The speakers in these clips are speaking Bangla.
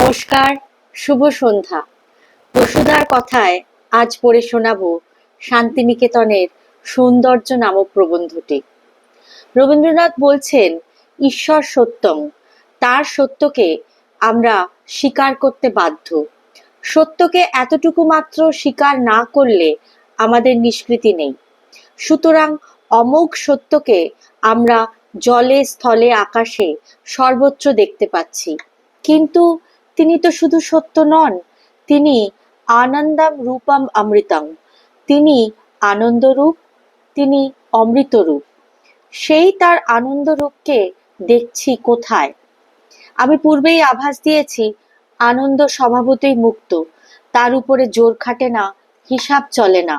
নমস্কার, শুভ সন্ধ্যা। বসুধার কথায় আজ পড়ে শোনাবো শান্তিনিকেতনের সৌন্দর্য নামক প্রবন্ধটি। রবীন্দ্রনাথ বলছেন, ঈশ্বর সত্যং, তার সত্যকে আমরা স্বীকার করতে বাধ্য। সত্যকে এতটুকু মাত্র স্বীকার না করলে আমাদের নিষ্কৃতি নেই। সুতরাং অমোঘ সত্যকে আমরা জলে, স্থলে, আকাশে সর্বত্র দেখতে পাচ্ছি। কিন্তু তিনি তো শুধু সত্য নন, তিনি আনন্দম রূপম অমৃতম, তিনি আনন্দরূপ, তিনি অমৃতরূপ। সেই তার আনন্দরূপকে দেখছি কোথায়? আমি পূর্বেই আভাস দিয়েছি, আনন্দ স্বভাবতই মুক্ত, তার উপরে জোর খাটে না, হিসাব চলে না।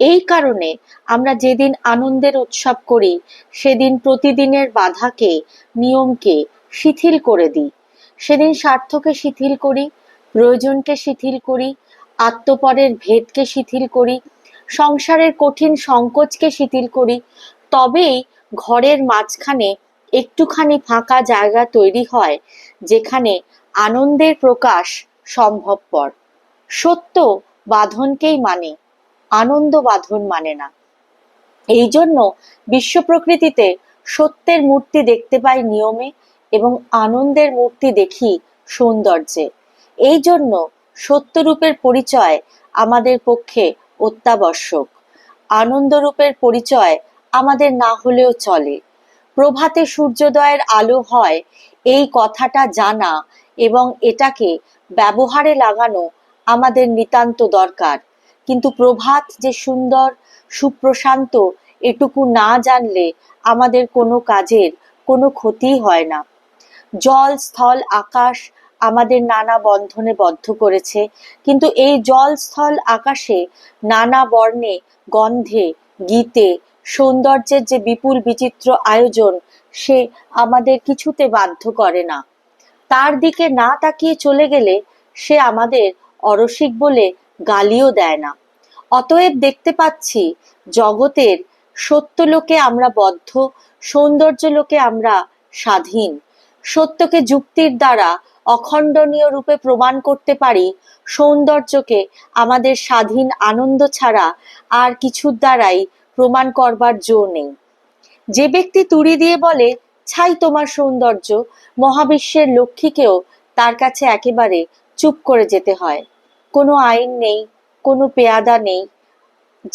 এই কারণে আমরা যেদিন আনন্দের উৎসব করি সেদিন প্রতিদিনের বাধাকে, নিয়মকে শিথিল করে দিই। সেদিন স্বার্থকে শিথিল করি, প্রয়োজনকে শিথিল করি, আত্মপরের ভেদকে শিথিল করি, সংসারের কঠিন সংকোচকে শিথিল করি। তবেই ঘরের মাঝখানে একটুখানি ফাঁকা জায়গা তৈরি হয়, যেখানে আনন্দের প্রকাশ সম্ভবপর। সত্য বাঁধনকেই মানে, আনন্দ বাঁধন মানে না। এই জন্য বিশ্ব প্রকৃতিতে সত্যের মূর্তি দেখতে পাই নিয়মে, এবং আনন্দের মূর্তি দেখি সৌন্দর্যে। এই জন্য সত্যরূপের পরিচয় আমাদের পক্ষে অত্যাবশ্যক। আনন্দরূপের পরিচয় আমাদের না হলেও চলে। প্রভাতে সূর্যোদয়ের আলো হয়, এই কথাটা জানা এবং এটাকে ব্যবহারে লাগানো আমাদের নিতান্ত দরকার। কিন্তু প্রভাত যে সুন্দর, সুপ্রশান্ত, এটুকু না জানলে আমাদের কোনো কাজের কোনো ক্ষতি হয় না। জল, স্থল, আকাশ আমাদের নানা বন্ধনে বদ্ধ করেছে, কিন্তু এই জল, স্থল, আকাশে নানা বর্ণে, গন্ধে, গীতে, সৌন্দর্যের যে বিপুল বিচিত্র আয়োজন, সে আমাদের কিছুতে বাধ্য করে না। তার দিকে না তাকিয়ে চলে গেলে সে আমাদের অরসিক বলে গালিও দেয় না। অতএব দেখতে পাচ্ছি, জগতের সত্য লোকে আমরা বদ্ধ, সৌন্দর্য লোকে আমরা স্বাধীন। সত্যকে যুক্তির দ্বারা অখণ্ডনীয় রূপে প্রমাণ করতে পারি, সৌন্দর্যকে আমাদের স্বাধীন আনন্দ ছাড়া আর কিছুর দ্বারাই প্রমাণ করবার জো নেই। যে ব্যক্তি তুড়ি দিয়ে বলে, ছাই তোমার সৌন্দর্য, মহাবিশ্বের লক্ষ্মীকেও তার কাছে একেবারে চুপ করে যেতে হয়। কোনো আইন নেই, কোনো পেয়াদা নেই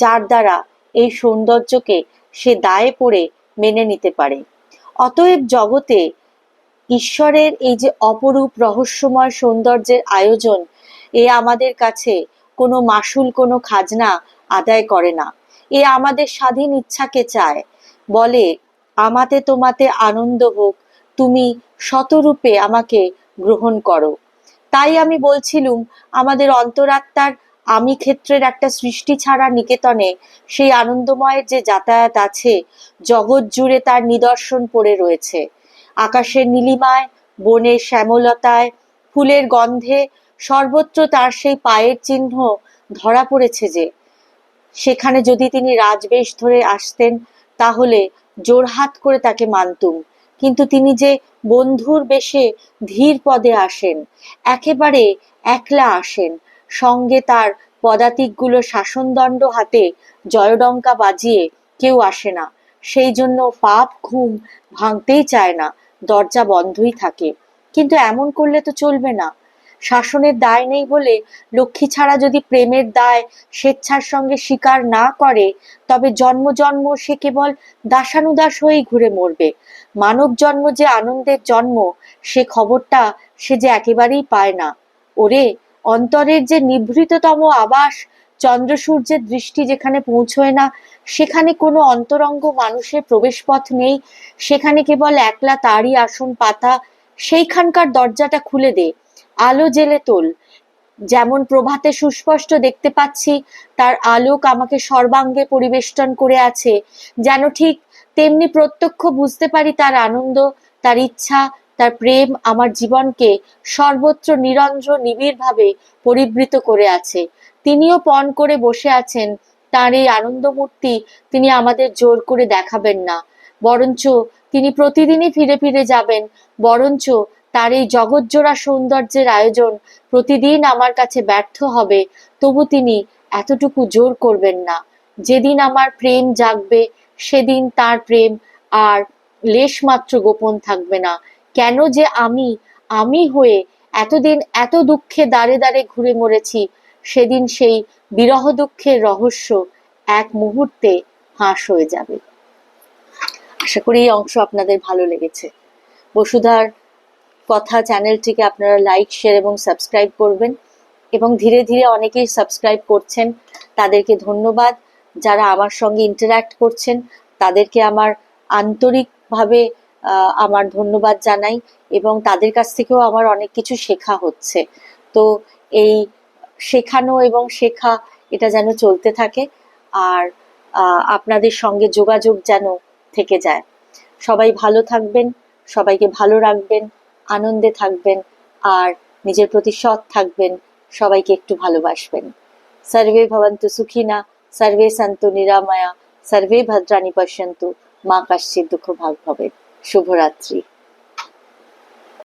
যার দ্বারা এই সৌন্দর্যকে সে দায়ে পড়ে মেনে নিতে পারে। অতএব জগতে ঈশ্বরের এই যে অপরূপ রহস্যময় সৌন্দর্যের আয়োজন, এ আমাদের কাছে কোনো মাসুল, কোনো খাজনা আদায় করে না। এ আমাদের স্বাধীন ইচ্ছাকে চায়। বলে, আমাতে তোমাতে আনন্দ হোক, তুমি শতরূপে আমাকে গ্রহণ করো। তাই আমি বলছিলুম, আমাদের অন্তরাত্মার আমি ক্ষেত্রের একটা সৃষ্টি ছাড়া নিকেতনে সেই আনন্দময়ের যে যাতায়াত আছে, জগৎ জুড়ে তার নিদর্শন পড়ে রয়েছে। আকাশের নীলিমায়, বনের শ্যামলতায়, ফুলের গন্ধে সর্বত্র তার সেই পায়ের চিহ্ন ধরা পড়েছে। যে সেখানে যদি তিনি রাজবেশ ধরে আসতেন, তাহলে জোড়হাত করে তাকে মানতুম। কিন্তু তিনি যে বন্ধুর বেশে ধীর পদে আসেন, একেবারে একলা আসেন, সঙ্গে তার পদাতিকগুলো শাসনদণ্ড হাতে জয়ডঙ্কা বাজিয়ে কেউ আসে না। সেই জন্য পাপ ঘুম ভাঙতেই চায় না, দরজা বন্ধই থাকে। কিন্তু এমন করলে তো চলবে না। শাসনের দায় নেই বলে লক্ষ্মী ছাড়া যদি প্রেমের দায় স্বেচ্ছার সঙ্গে স্বীকার না করে, তবে জন্ম জন্ম সে কেবল দাসানুদাস হয়েই ঘুরে মরবে। মানব জন্ম যে আনন্দের জন্ম, সে খবরটা সে যে একেবারেই পায় না। ওরে, অন্তরের যে নিভৃততম আবাস, চন্দ্র সূর্যের দৃষ্টি যেখানে পৌঁছয় না, সেখানে কোনো অন্তরঙ্গ মানুষের প্রবেশপথ নেই, সেখানে কেবল একলা তারই আসন পাতা। সেইখানকার দরজাটা খুলে দে, আলো জেলে তোল। যেমন প্রভাতে সুস্পষ্ট দেখতে পাচ্ছি তার আলোক আমাকে সর্বাঙ্গে পরিবেষ্টন করে আছে, যেন ঠিক তেমনি প্রত্যক্ষ বুঝতে পারি তার আনন্দ, তার ইচ্ছা, তার প্রেম আমার জীবনকে সর্বত্র নিরন্ধ্র নিবিড়ভাবে পরিবৃত করে আছে। তিনিও পণ করে বসে আছেন। তার এই আনন্দমূর্তি তিনি আমাদের জোর করে দেখাবেন না, বরঞ্চ তিনি প্রতিদিনই ফিরে ফিরে যাবেন, বরঞ্চ তার এই জগৎজোড়া সৌন্দর্যের আয়োজন প্রতিদিন আমার কাছে ব্যর্থ হবে, তবু তিনি এতটুকু জোর করবেন না। যেদিন আমার প্রেম জাগবে সেদিন তার প্রেম আর লেশমাত্র গোপন থাকবে না। কেন যে আমি হয়ে এতদিন এত দুঃখে দ্বারে দ্বারে ঘুরে মরেছি, সেদিন সেই বিরহ দুঃখের রহস্য এক মুহূর্তে ফাঁস হয়ে যাবে। আশা করি এই অংশ আপনাদের ভালো লেগেছে। বসুধার কথা চ্যানেলটিকে আপনারা লাইক, শেয়ার এবং সাবস্ক্রাইব করবেন, এবং ধীরে ধীরে অনেকেই সাবস্ক্রাইব করছেন, তাদেরকে ধন্যবাদ। যারা আমার সঙ্গে ইন্টারঅ্যাক্ট করছেন তাদেরকে আমার আন্তরিকভাবে আমার ধন্যবাদ জানাই, এবং তাদের কাছ থেকেও আমার অনেক কিছু শেখা হচ্ছে। তো এই শেখানো এবং শেখা এটা যেন চলতে থাকে, আর আপনাদের সঙ্গে যোগাযোগ যেন থেকে যায়। সবাই ভালো থাকবেন, সবাইকে ভালো রাখবেন, আনন্দে থাকবেন, আর নিজের প্রতি সৎ থাকবেন, সবাইকে একটু ভালোবাসবেন। সর্বে ভবন্তু সুখিনা, সর্বে সন্তু নিরাময়া, সর্বে ভদ্রাণি পশ্যন্তু, মা কশ্চিৎ দুঃখ ভাগ ভবেৎ। শুভরাত্রি।